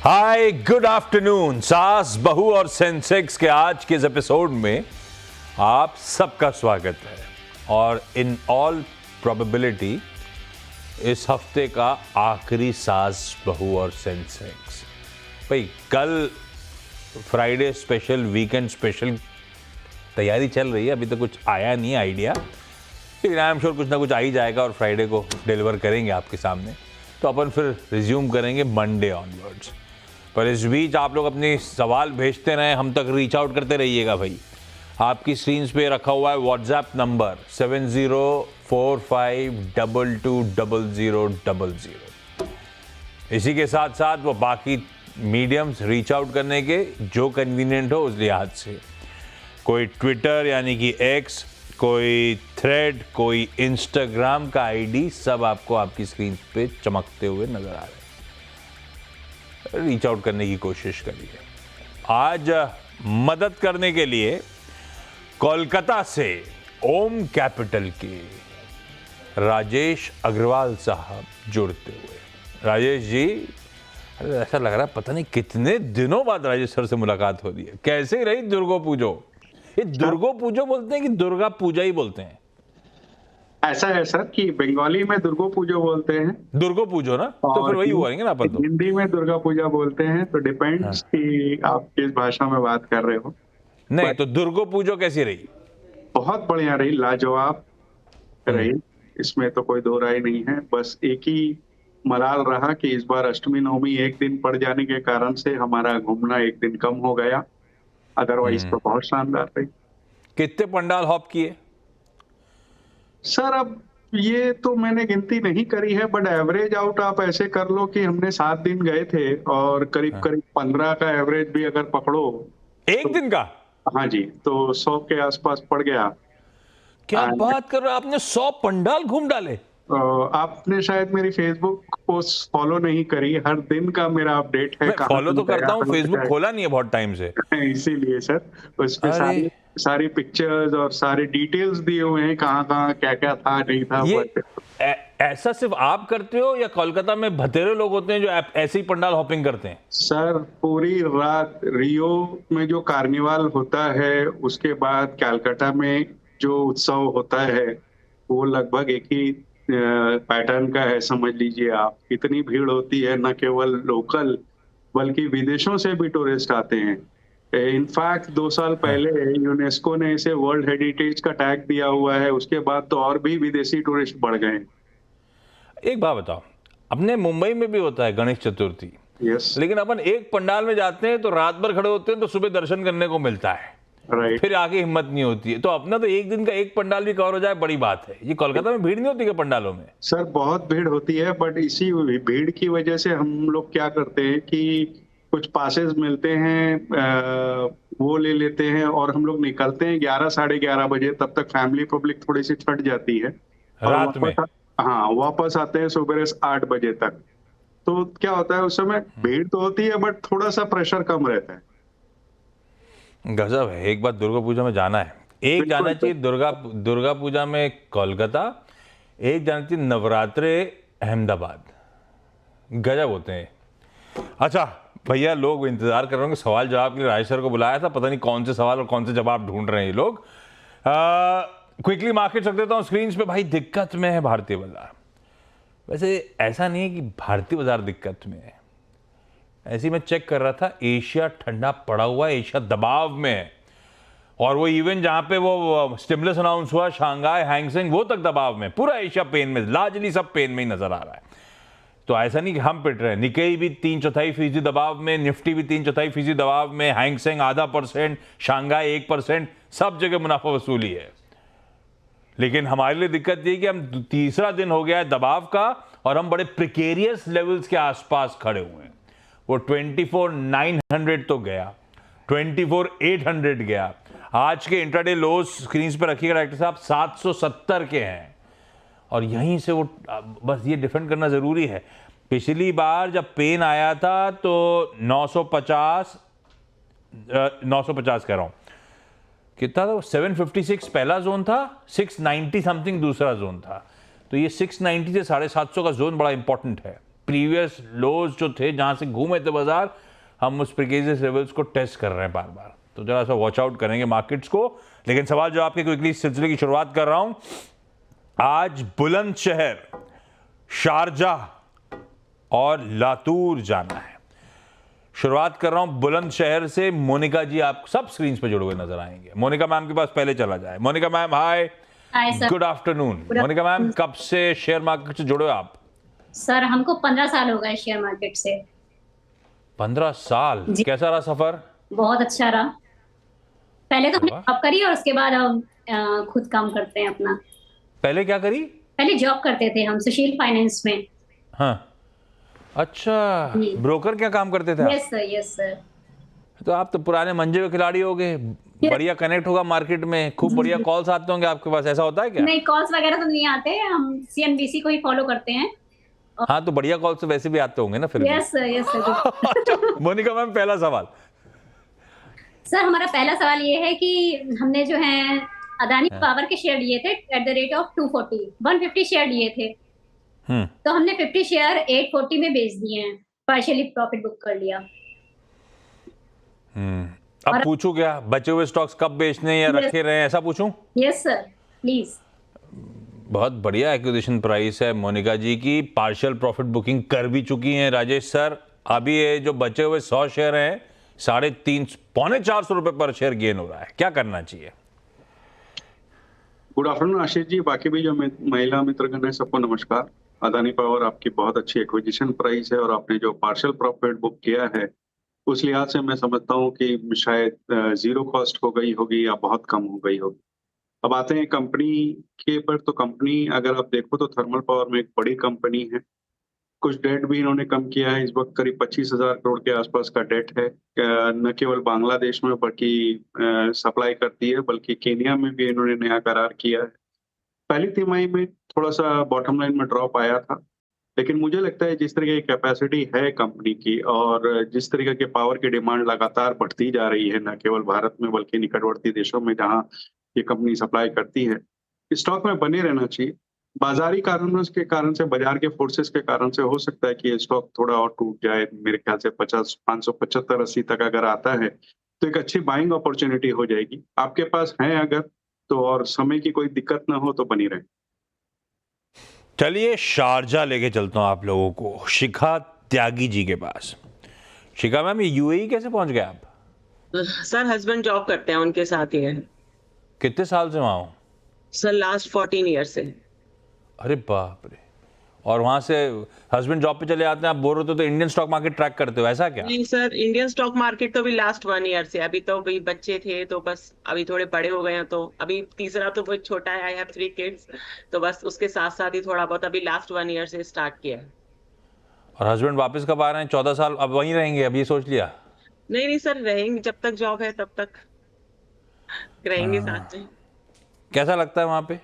हाय, good afternoon. सास, बहू और सेंसेक्स के आज के इस एपिसोड में आप सबका स्वागत है और इन ऑल प्रोबेबिलिटी इस हफ्ते का आखिरी सास, बहू और सेंसेक्स। भाई कल फ्राइडे स्पेशल, वीकेंड स्पेशल तैयारी चल रही है, अभी तक कुछ आया नहीं आइडिया, लेकिन आई एम श्योर कुछ ना कुछ आ ही जाएगा और फ्राइडे को डिलीवर करेंगे आपके सामने। तो अपन फिर रिज्यूम करेंगे मंडे ऑनवर्ड्स। पर इस बीच आप लोग अपने सवाल भेजते रहें, हम तक रीच आउट करते रहिएगा। भाई आपकी स्क्रीन पे रखा हुआ है व्हाट्सएप नंबर 7045220000। इसी के साथ साथ वो बाकी मीडियम्स रीच आउट करने के जो कन्वीनियंट हो उस लिहाज से, कोई ट्विटर यानी कि एक्स, कोई थ्रेड, कोई इंस्टाग्राम का आईडी, सब आपको आपकी स्क्रीन पे चमकते हुए नजर आ रहे हैं। रीच आउट करने की कोशिश करिए। आज मदद करने के लिए कोलकाता से ओम कैपिटल के राजेश अग्रवाल साहब जुड़ते हुए। राजेश जी, अरे ऐसा लग रहा है पता नहीं कितने दिनों बाद राजेश सर से मुलाकात हो रही है। कैसे रही दुर्गो पूजो? ये दुर्गो पूजो बोलते हैं कि दुर्गा पूजा ही बोलते हैं? ऐसा है सर कि बंगाली में दुर्गा पूजा बोलते हैं। दुर्गो पूजो ना, तो फिर वही हुआ ना अपन तो। हिंदी में दुर्गा पूजा बोलते हैं, तो डिपेंड्स कि आप किस भाषा में बात कर रहे हो। नहीं तो दुर्गो पूजो कैसी रही? बहुत बढ़िया रही, लाजवाब रही, इसमें तो कोई दो राय नहीं है। बस एक ही मलाल रहा कि इस बार अष्टमी नवमी एक दिन पड़ जाने के कारण से हमारा घूमना एक दिन कम हो गया, अदरवाइज तो बहुत शानदार रही। कितने पंडाल हॉप किए सर? अब ये तो मैंने गिनती नहीं करी है, बट एवरेज आउट आप ऐसे कर लो कि हमने 7 दिन गए थे और करीब करीब 15 का एवरेज भी अगर पकड़ो एक दिन का। हाँ जी, तो 100 के आसपास पड़ गया। क्या बात कर रहे हो? आपने 100 पंडाल घूम डाले? आपने शायद मेरी फेसबुक पोस्ट फॉलो नहीं करी, हर दिन का मेरा अपडेट है। मैं फॉलो तो करता हूँ, फेसबुक खोला नहीं है बहुत टाइम से। इसीलिए सर उस पे सारी पिक्चर्स और सारे डिटेल्स दिए हुए हैं, कहाँ कहाँ क्या क्या था नहीं था। ये ऐसा सिर्फ आप करते हो या कोलकाता में बतेरे लोग होते हैं जो ऐसे ही पंडाल हॉपिंग करते हैं? सर पूरी रात रियो में जो कार्निवाल होता है, उसके बाद कलकत्ता में जो उत्सव होता है, वो लगभग एक ही पैटर्न का है। समझ लीजिए आप, इतनी भीड़ होती है, न केवल लोकल बल्कि विदेशों से भी टूरिस्ट आते हैं। इनफैक्ट 2 साल पहले यूनेस्को ने इसे वर्ल्ड हेरिटेज का टैग दिया हुआ है, उसके बाद तो और भी विदेशी टूरिस्ट बढ़ गए। एक बात बताओ, अपने मुंबई में भी होता है गणेश चतुर्थी, लेकिन अपन एक पंडाल में जाते हैं तो रात भर खड़े होते हैं तो सुबह दर्शन करने को मिलता है, फिर आगे हिम्मत नहीं होती है। तो अपना तो एक दिन का एक पंडाल भी कवर हो जाए बड़ी बात है। ये कोलकाता में भीड़ नहीं होती क्या पंडालों में? सर बहुत भीड़ होती है, बट इसी भीड़ की वजह से हम लोग क्या करते हैं कि कुछ पासेस मिलते हैं, वो ले लेते हैं और हम लोग निकलते हैं 11 साढ़े 11 बजे। तब तक फैमिली पब्लिक थोड़ी सी छट जाती है रात में। हाँ, वापस आते हैं सुबह 8 बजे तक। तो क्या होता है, उस समय भीड़ तो होती है बट थोड़ा सा प्रेशर कम रहता है। गजब है। एक बार दुर्गा पूजा में जाना है, एक जाना चाहिए दुर्गा पूजा में कोलकाता, एक जाना चाहिए नवरात्रे अहमदाबाद। गजब होते हैं। अच्छा भैया, लोग इंतजार कर रहे होंगे सवाल जवाब के लिए। राजेश सर को बुलाया था, पता नहीं कौन से सवाल और कौन से जवाब ढूंढ रहे हैं ये लोग। क्विकली मार्केट रख देता हूँ स्क्रीन पे। भाई दिक्कत में है भारतीय बाजार। वैसे ऐसा नहीं है कि भारतीय बाजार दिक्कत में है, ऐसी मैं चेक कर रहा था, एशिया ठंडा पड़ा हुआ है, एशिया दबाव में है। और वो इवन जहां पे वो स्टिमुलस अनाउंस हुआ, शंघाई, हैंगसेंग, वो तक दबाव में। पूरा एशिया पेन में, लार्जली सब पेन में ही नजर आ रहा है। तो ऐसा नहीं कि हम पिट रहे हैं। निकेई भी 3/4% दबाव में, निफ्टी भी 3/4% दबाव में, हैंगसेंग 0.5%, शंघाई 1%, सब जगह मुनाफा वसूली है। लेकिन हमारे लिए दिक्कत ये कि हम तीसरा दिन हो गया है दबाव का और हम बड़े प्रिकेरियस लेवल्स के आसपास खड़े हुए हैं। वो 24,900 तो गया, 24,800 गया। आज के इंट्राडे लोज स्क्रीन पर रखिएगा डायरेक्टर साहब, 770 के हैं। और यहीं से वो बस ये डिफेंड करना जरूरी है। पिछली बार जब पेन आया था तो 950 कह रहा हूं, कितना था? 756 पहला जोन था, 690 समथिंग दूसरा जोन था। तो ये 690 से 750 का जोन बड़ा इंपॉर्टेंट है। प्रीवियस लोज जो थे जहां से घूमे थे बाजार, हम उस प्रीवियस लेवल्स को टेस्ट कर रहे हैं बार बार, तो जरा सा वॉच आउट करेंगे मार्केट्स को। लेकिन सवाल जो आपके क्विकली सिलसिले की शुरुआत कर रहा हूं, आज बुलंदशहर, शारजाह और लातूर जाना है। शुरुआत कर रहा हूं बुलंदशहर से। मोनिका जी आप सब स्क्रीन पे जुड़े हुए नजर आएंगे। मोनिका मैम के पास पहले चला जाए। Monika ma'am hi, hi sir. Good afternoon. Monika ma'am कब से शेयर मार्केट से जुड़े हो आप? सर हमको 15 साल हो गए शेयर मार्केट से। 15 साल। जी। कैसा रहा सफर? बहुत अच्छा रहा। पहले तो हमने वाह। जॉब करी और उसके बाद हम खुद काम करते हैं अपना। पहले क्या करी? पहले जॉब करते थे हम सुशील फाइनेंस में। हाँ, अच्छा, जी। ब्रोकर क्या काम करते थे आप? Yes sir, yes sir. तो आप तो पुराने मंजे हुए खिलाड़ी हो गए। बढ़िया कनेक्ट होगा मार्केट में, खूब बढ़िया कॉल्स आते होंगे आपके पास, ऐसा होता है क्या? नहीं, कॉल्स वगैरह तो नहीं आते, हम सीएनबीसी को ही फॉलो करते हैं। हाँ, तो बढ़िया कॉल्स तो वैसे भी आते होंगे ना फिर भी। Yes sir, yes sir. अच्छा, मोनिका मैम पहला सवाल। सर हमारा पहला सवाल ये है कि हमने जो है अदानी पावर के शेयर लिए थे at the rate of 240, 150 share लिए थे, तो हमने 50 शेयर 840 में बेच दिए हैं, पार्शियली प्रॉफिट बुक कर लिया। अब और- पूछूं क्या, बचे हुए स्टॉक्स कब बेचने हैं या Yes. रखे रहे हैं, ऐसा पूछूं? Yes sir, please. बहुत बढ़िया एक्विजिशन प्राइस है मोनिका जी की, पार्शियल प्रॉफिट बुकिंग कर भी चुकी हैं राजेश सर। अभी ये जो बचे हुए 100 शेयर हैं, 350 पौने 400 रुपए पर शेयर गेन हो रहा है, क्या करना चाहिए? गुड आफ्टरनून आशीष जी, बाकी भी जो महिला मित्रगण है सबको नमस्कार। अदानी पावर आपकी बहुत अच्छी एक्विजिशन प्राइस है और आपने जो पार्शियल प्रॉफिट बुक किया है उस लिहाज से मैं समझता हूँ कि शायद जीरो कॉस्ट हो गई होगी या बहुत कम हो गई होगी। अब आते हैं कंपनी के पर, तो कंपनी अगर आप देखो तो थर्मल पावर में एक बड़ी कंपनी है। कुछ डेट भी इन्होंने कम किया है, इस वक्त करीब 25,000 करोड़ के आसपास का डेट है। न केवल बांग्लादेश में बल्कि सप्लाई करती है, बल्कि केनिया में भी इन्होंने नया करार किया है। पहली तिमाही में थोड़ा सा बॉटम लाइन में ड्रॉप आया था, लेकिन मुझे लगता है जिस तरह की कैपेसिटी है कंपनी की और जिस तरीके के पावर की डिमांड लगातार बढ़ती जा रही है, न केवल भारत में बल्कि निकटवर्ती देशों में जहां ये कंपनी सप्लाई करती है, स्टॉक में बने रहना चाहिए। बाजारी कारणों के कारण से, बाजार के फोर्सेस के कारण से हो सकता है कि ये स्टॉक थोड़ा और टूट जाए। मेरे ख्याल से 575-80 तक अगर आता है तो एक अच्छी बाइंग अपॉर्चुनिटी हो जाएगी। आपके पास है अगर तो, और समय की कोई दिक्कत ना हो तो बनी रहे। चलिए शारजा लेके चलता हूं आप लोगों को, शिखा त्यागी जी के पास। शिखा मैम, ये यूएई कैसे पहुंच गए आप? सर हस्बैंड जॉब करते हैं, उनके साथ ही है। कितने साल से वहां हो? सर लास्ट 14 ईयर से। अरे बाप रे। और वहां से हस्बैंड जॉब पे चले आते हैं, आप बोल रहे हो तो इंडियन स्टॉक मार्केट ट्रैक करते हो, ऐसा क्या? नहीं सर, इंडियन स्टॉक मार्केट तो भी लास्ट 1 ईयर से। अभी तो भाई बच्चे थे तो बस अभी थोड़े बड़े हो गए हैं, तो अभी तीसरा तो बहुत छोटा है, आई हैव 3 किड्स, तो बस उसके साथ साथ ही थोड़ा बहुत अभी लास्ट 1 ईयर से स्टार्ट किया है। और हस्बैंड वापस कब आ रहे हैं? 14 साल अब वहीं रहेंगे, अब ये सोच लिया? नहीं नहीं सर, रहेंगे जब तक जॉब है तब तक रहेंगे साथ में। कैसा लगता है वहां पे?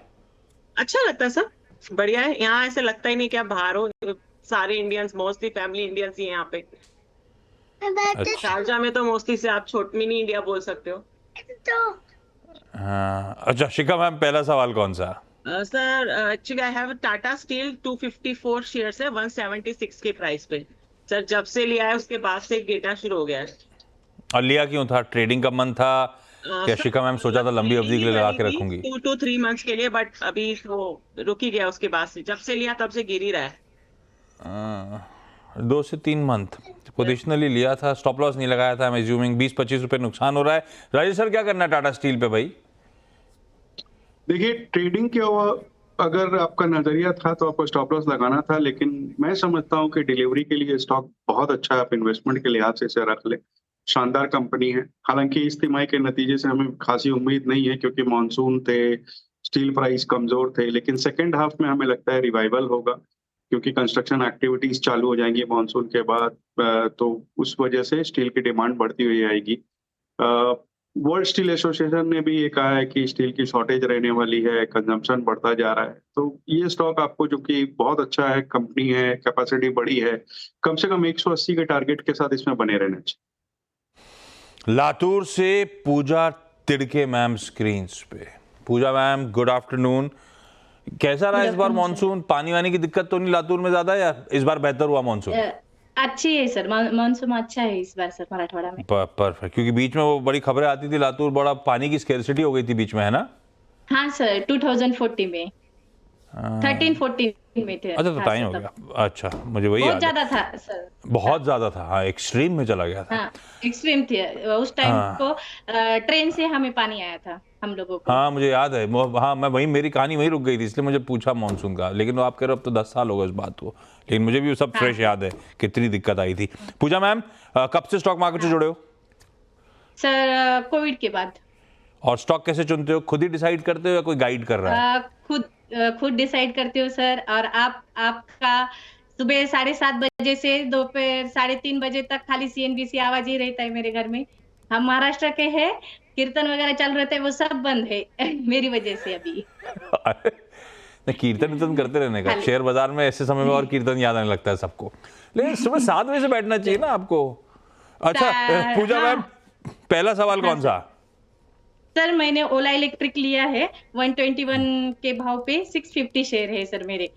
अच्छा लगता है सर, बढ़िया है। यहाँ ऐसे लगता ही नहीं कि आप बाहर हो, सारे इंडियंस, मोस्टली फैमिली इंडियंस ही हैं यहाँ पे। अच्छा। शारजा में तो मोस्टली से आप छोट मिनी इंडिया बोल सकते हो। हाँ, अच्छा शिखा मैम, पहला सवाल कौन सा? Sir actually I have Tata steel 254 shares है 176 के प्राइस पे। सर जब से लिया है उसके बाद से गिरना शुरू हो गया है। और लिया क्यों था? ट्रेडिंग का मन था क्या शिखा मैम? सोचा था लंबी अवधि के लिए लगा के रखूंगी। 2 to 3 मंथ्स के लिए, बट अभी वो रुक ही गया। उसके बाद से जब से लिया तब से गिर ही रहा है। 2 से 3 मंथ पोजिशनली लिया था, स्टॉप लॉस नहीं लगाया था, मैं एज्यूमिंग 20-25 रुपए नुकसान हो रहा है। राजेश सर क्या करना है टाटा स्टील पे भाई? देखिए, ट्रेडिंग के अगर आपका नजरिया था तो आपको स्टॉप लॉस लगाना था, लेकिन मैं समझता हूं कि डिलीवरी के लिए स्टॉक बहुत अच्छा है, आप इन्वेस्टमेंट के लिहाज से इसे रख ले। शानदार कंपनी है। हालांकि इस तिमाही के नतीजे से हमें खासी उम्मीद नहीं है क्योंकि मानसून थे, स्टील प्राइस कमजोर थे, लेकिन सेकेंड हाफ में हमें लगता है रिवाइवल होगा क्योंकि कंस्ट्रक्शन एक्टिविटीज चालू हो जाएंगी मानसून के बाद, तो उस वजह से स्टील की डिमांड बढ़ती हुई आएगी। वर्ल्ड स्टील एसोसिएशन ने भी ये कहा है कि स्टील की शॉर्टेज रहने वाली है, कंजम्पशन बढ़ता जा रहा है, तो ये स्टॉक आपको, जो कि बहुत अच्छा है, कंपनी है, कैपेसिटी बड़ी है, कम से कम 180 के टारगेट के साथ इसमें बने रहना चाहिए। लातूर से पूजा तिड़के मैम स्क्रीन पे। पूजा मैम गुड आफ्टरनून। कैसा रहा इस बार मॉनसून? पानी वानी की दिक्कत तो नहीं लातूर में ज्यादा, या इस बार बेहतर हुआ मॉनसून? अच्छी है सर, मानसून अच्छा है इस बार सर मराठवाड़ा में। परफेक्ट, क्योंकि बीच में वो बड़ी खबरें आती थी लातूर बड़ा पानी की स्केर्सिटी हो गई थी बीच में, है ना? हाँ सर, 2040 में 13-14 में थे। अच्छा, तो टाइम हो गया। अच्छा, मुझे वही बहुत याद है। ज्यादा था सर, बहुत ज्यादा था, हाँ, एक्सट्रीम में चला गया था। हाँ एक्सट्रीम थे उस टाइम हाँ। को। ट्रेन से हमें पानी आया था हम लोगों को। हाँ, मुझे याद है। हाँ, मैं वही, मेरी कहानी वहीं रुक गई थी, इसलिए मुझे पूछा मॉनसून का। लेकिन आप कह रहे हो अब तो 10 साल हो गए इस बात को, लेकिन मुझे भी सब फ्रेश याद है कितनी दिक्कत आई थी। पूजा मैम, कब से स्टॉक मार्केट से जुड़े हो? सर कोविड के बाद। और स्टॉक कैसे चुनते हो? खुद ही डिसाइड करते हो या कोई गाइड कर रहा है? खुद डिसाइड करते हो सर। और आपका सुबह 7:30 बजे से दोपहर 3:30 बजे तक खाली CNBC आवाज ही रहता है मेरे घर में। हम महाराष्ट्र के हैं, कीर्तन वगैरह चल रहे थे, वो सब बंद है मेरी वजह से अभी। नहीं, कीर्तन करते रहने का। शेयर बाजार में ऐसे समय में और कीर्तन याद आने लगता है सबको, लेकिन सुबह 7 बजे से बैठना चाहिए ना आपको। अच्छा पूजा मैम, पहला सवाल कौन सा? सर मैंने ओला इलेक्ट्रिक लिया है 121 के भाव पे, 650 शेयर है सर मेरे।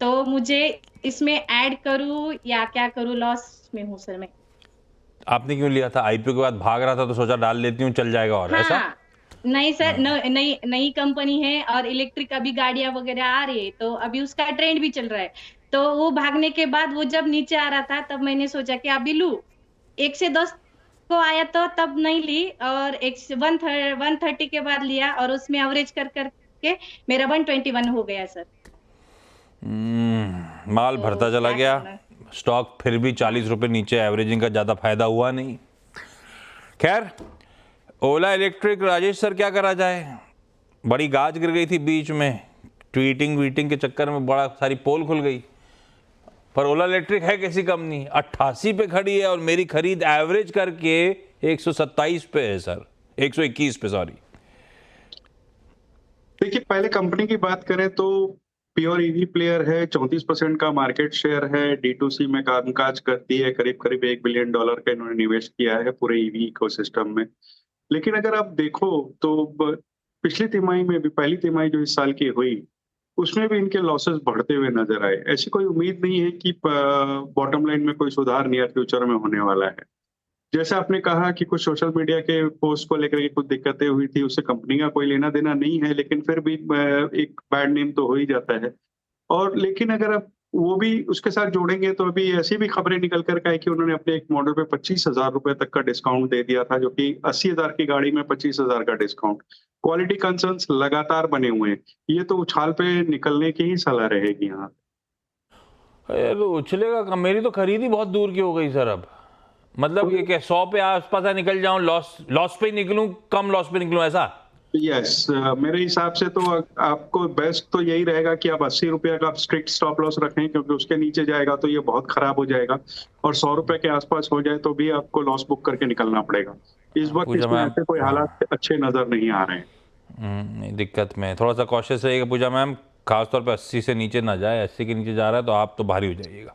तो मुझे इसमें ऐड करूं या क्या करूं? लॉस में हूं सर मैं। आपने क्यों लिया था? आईपीओ के बाद भाग रहा था तो सोचा डाल लेती हूँ, चल जाएगा। और ऐसा? नहीं सर, नई कंपनी है और इलेक्ट्रिक अभी गाड़ियां वगैरह आ रही है, तो अभी उसका ट्रेंड भी चल रहा है। तो वो भागने के बाद वो जब नीचे आ रहा था तब मैंने सोचा कि अभी लूं। 1 से 10 को आया तो तब नहीं ली, और 130 के बाद लिया, और उसमें एवरेज कर करके मेरा 121 हो गया सर। माल भरता चला गया, स्टॉक फिर भी 40 रुपए नीचे, एवरेजिंग का ज्यादा फायदा हुआ नहीं। खैर, ओला इलेक्ट्रिक, राजेश सर क्या करा जाए? बड़ी गाज गिर गई थी बीच में, ट्वीटिंग के चक्कर में बड़ा सारी पोल खुल गई। पर ओला इलेक्ट्रिक है कैसी कंपनी? 88 पे खड़ी है और मेरी खरीद एवरेज करके 127 पे है सर, 121 पे, सॉरी। देखिए, पहले कंपनी की बात करें तो प्योर ईवी प्लेयर है, 34% का मार्केट शेयर है, D2C में कामकाज करती है, करीब करीब $1 बिलियन का इन्होंने निवेश किया है पूरे ईवी इकोसिस्टम में। लेकिन अगर आप देखो तो पिछली तिमाही में भी, पहली तिमाही जो इस साल की हुई, उसमें भी इनके लॉसेस बढ़ते हुए नजर आए। ऐसी कोई उम्मीद नहीं है कि बॉटम लाइन में कोई सुधार नियर फ्यूचर में होने वाला है। जैसे आपने कहा कि कुछ सोशल मीडिया के पोस्ट को लेकर के कुछ दिक्कतें हुई थी, उससे कंपनी का कोई लेना देना नहीं है, लेकिन फिर भी एक बैड नेम तो हो ही जाता है। और लेकिन अगर आप वो भी उसके साथ जोड़ेंगे तो अभी ऐसी भी खबरें निकल कर आई कि उन्होंने अपने एक मॉडल पे 25,000 रुपए तक का डिस्काउंट दे दिया था, जो कि 80,000 की गाड़ी में 25,000 का डिस्काउंट। क्वालिटी कंसर्न्स लगातार बने हुए हैं, ये तो उछाल पे निकलने की ही सलाह रहेगी यहाँ। तो उछलेगा कम? मेरी तो खरीदी बहुत दूर की हो गई सर अब। मतलब ये क्या 100 पे आसपास निकल जाऊं, लॉस पे निकलूं, कम लॉस पे निकलूं, ऐसा? यस, मेरे हिसाब से तो आपको बेस्ट तो यही रहेगा कि आप 80 रुपया का आप स्ट्रिक्ट स्टॉप लॉस रखें, क्योंकि उसके नीचे जाएगा तो ये बहुत खराब हो जाएगा, और 100 रुपए के आसपास हो जाए तो भी आपको लॉस बुक करके निकलना पड़ेगा। इस वक्त इसमें ऐसे कोई हालात अच्छे नजर नहीं आ रहे हैं। नहीं, दिक्कत में थोड़ा सा कॉशियस रहिएगा पूजा मैम, खासतौर पे 80 से नीचे ना जाए। 80 के नीचे जा रहा है तो आप तो भारी हो जाइएगा।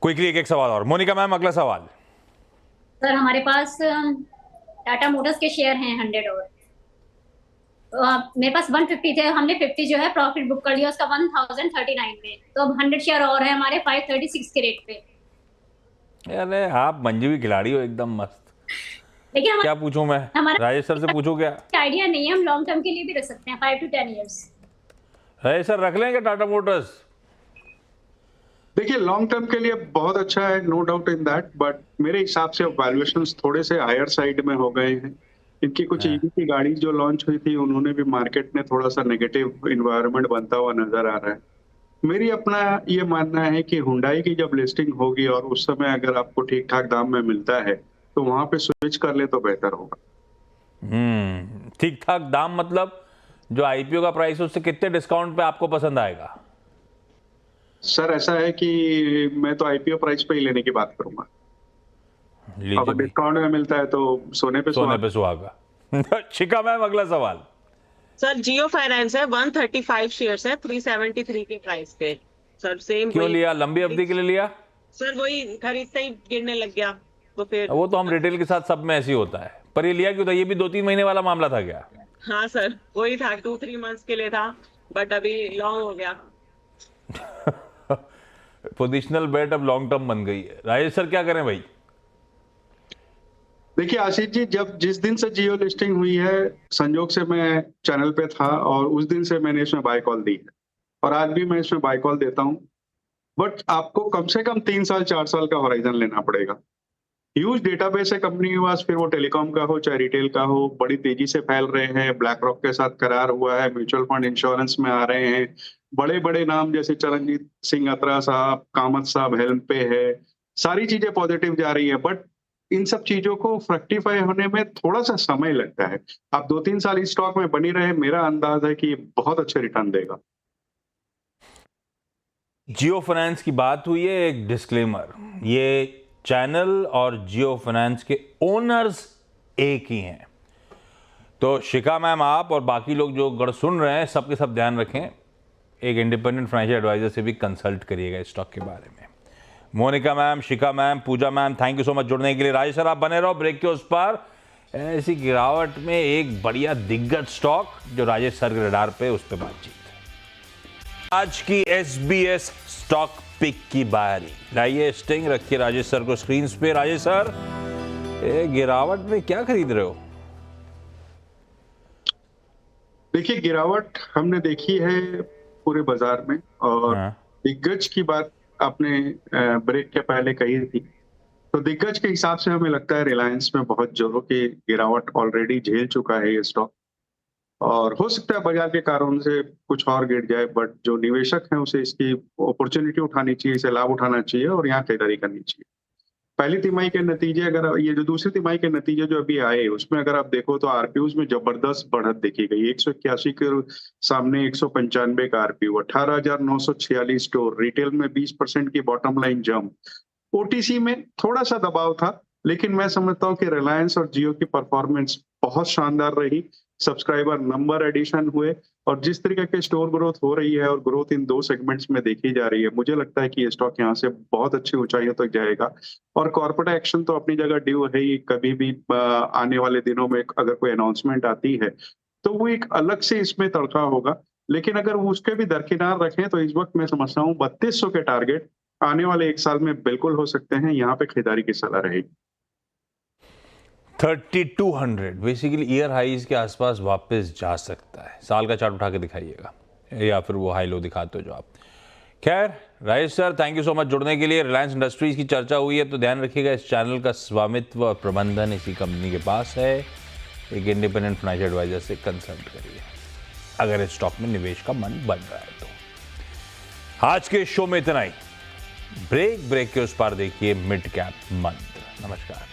क्विकली एक सवाल और। मोनिका मैम, अगला सवाल। सर हमारे पास टाटा मोटर्स के शेयर हैं 100, और मेरे पास 150 थे, हमने 50 जो है प्रॉफिट बुक कर लिया उसका 1039 में। तो अब 100 शेयर और है हमारे 536 के रेट पे। अरे आप मंजू की खिलाड़ी हो एकदम मस्त। लेकिन क्या पूछूं मैं? राजेश सर से पूछूं क्या? आइडिया नहीं है, हम लॉन्ग टर्म के लिए भी रख सकते हैं, 5 to 10 ईयर्स। राजेश सर रख लेंगे टाटा मोटर्स? देखिए, लॉन्ग टर्म के लिए बहुत अच्छा है, no doubt in that, but मेरे हिसाब से वैल्यूएशंस थोड़े से हायर साइड में हो गए हैं। इनकी कुछ ईवी की गाड़ी जो लॉन्च हुई थी, उन्होंने भी मार्केट में थोड़ा सा नेगेटिव इन्वायरमेंट बनता हुआ नजर आ रहा है। मेरी अपना ये मानना है कि हुंडई की जब लिस्टिंग होगी और उस समय अगर आपको ठीक ठाक दाम में मिलता है तो वहां पे स्विच कर ले तो बेहतर होगा। ठीक ठाक दाम मतलब जो आईपीओ का प्राइस है उससे कितने डिस्काउंट पे आपको पसंद आएगा? सर ऐसा है कि मैं तो आईपीओ प्राइस पे ही लेने की बात करूंगा। अगर डिस्काउंट में मिलता है तो सोने पे सुहागा। शिखा मैम, अगला सवाल। सर जियो फाइनेंस है, 135 शेयर्स है, 373 के प्राइस पे। Sir same. क्यों लिया? लंबी अवधि के लिए लिया? सर वही खरीदते ही गिरने लग गया तो फिर। वो तो हम रिटेल के साथ सब में ऐसी होता है। पर ये लिया क्यों था? ये भी 2-3 महीने वाला मामला था क्या? हाँ सर, वही था, 2-3 मंथ्स के लिए था, बट अभी लॉन्ग हो गया। पोजिशनल बेट अब लॉन्ग टर्म बन गई है। राजेश सर क्या करें भाई? देखिए आशीष जी, जब जिस दिन से जियो लिस्टिंग हुई है, संजोग से मैं चैनल पे था और उस दिन से मैंने इसमें बाय कॉल दी है और आज भी मैं इसमें बाय कॉल देता हूं। बट आपको कम से कम 3 साल 4 साल का होराइजन लेना पड़ेगा। ह्यूज डेटाबेस है कंपनी के पास, फिर वो टेलीकॉम का हो चाहे रिटेल का हो, बड़ी तेजी से फैल रहे हैं। ब्लैक रॉक के साथ करार हुआ है, म्यूचुअल फंड इंश्योरेंस में आ रहे हैं। बड़े बड़े नाम जैसे चरणजीत सिंह अत्रा साहब, कामत साहब हेल्म पे है। सारी चीजें पॉजिटिव जा रही है, बट इन सब चीजों को फ्रक्टिफाई होने में थोड़ा सा समय लगता है। आप 2-3 साल इस स्टॉक में बनी रहे, मेरा अंदाज है कि ये बहुत अच्छे रिटर्न देगा। जियो फाइनेंस की बात हुई है, एक डिस्क्लेमर, ये चैनल और जियो फाइनेंस के ओनर्स एक ही हैं। तो शिखा मैम, आप और बाकी लोग जो गढ़ सुन रहे हैं, सबके सब ध्यान रखें, एक इंडिपेंडेंट फाइनेंशियल एडवाइजर से भी कंसल्ट करिएगा इस स्टॉक के बारे में। Monika ma'am, Shikha ma'am, Pooja ma'am, thank you so much जुड़ने के लिए। राजेश सर आप बने रहो ब्रेक के उस पर। ऐसी गिरावट में एक बढ़िया दिग्गज स्टॉक जो राजेश सर के रडार पे, उस पर बातचीत। आज की SBS स्टॉक पिक की बारी। लाइए स्टिंग रखिए राजेश सर को स्क्रीन पे। राजेश सर, गिरावट में क्या खरीद रहे हो? देखिए गिरावट हमने देखी है पूरे बाजार में, और दिग्गज की बात आपने ब्रेक के पहले कही थी। तो दिग्गज के हिसाब से हमें लगता है रिलायंस में बहुत जोरों की गिरावट ऑलरेडी झेल चुका है ये स्टॉक, और हो सकता है बाजार के कारणों से कुछ और गिर जाए, बट जो निवेशक हैं उसे इसकी अपॉर्चुनिटी उठानी चाहिए, इसे लाभ उठाना चाहिए और यहाँ खरीदारी करनी चाहिए। पहली तिमाही के नतीजे, अगर ये जो दूसरी तिमाही के नतीजे जो अभी आए, उसमें अगर आप देखो तो आरपीयूज में जबरदस्त बढ़त देखी गई। 181 के सामने 195 का आरपीयू, 18,946 स्टोर, रिटेल में 20% की बॉटम लाइन जंप। ओटीसी में थोड़ा सा दबाव था, लेकिन मैं समझता हूँ कि रिलायंस और जियो की परफॉर्मेंस बहुत शानदार रही। सब्सक्राइबर नंबर एडिशन हुए, और जिस तरीके के स्टोर ग्रोथ हो रही है और ग्रोथ इन 2 सेगमेंट्स में देखी जा रही है, मुझे लगता है कि ये स्टॉक यहाँ से बहुत अच्छी ऊंचाइयों तक जाएगा। और कॉर्पोरेट एक्शन तो अपनी जगह ड्यू है ही। कभी भी आने वाले दिनों में अगर कोई अनाउंसमेंट आती है तो वो एक अलग से इसमें तड़का होगा, लेकिन अगर वो उसके भी दरकिनार रखें तो इस वक्त मैं समझता हूँ 3200 के टारगेट आने वाले 1 साल में बिल्कुल हो सकते हैं। यहाँ पे खरीदारी की सलाह रहेगी। 3200 बेसिकली ईयर हाईज के आसपास वापस जा सकता है। साल का चार्ट उठा के दिखाइएगा, या फिर वो हाई लो दिखाते हो जो आप। खैर Rajesh sir, thank you so much जुड़ने के लिए। रिलायंस इंडस्ट्रीज की चर्चा हुई है तो ध्यान रखिएगा, इस चैनल का स्वामित्व और प्रबंधन इसी कंपनी के पास है। एक इंडिपेंडेंट फाइनेंशियल एडवाइजर से कंसल्ट करिए अगर इस स्टॉक में निवेश का मन बन रहा है तो। आज के शो में इतना ही। ब्रेक के उस पार देखिए मिड कैप मंत्र। नमस्कार।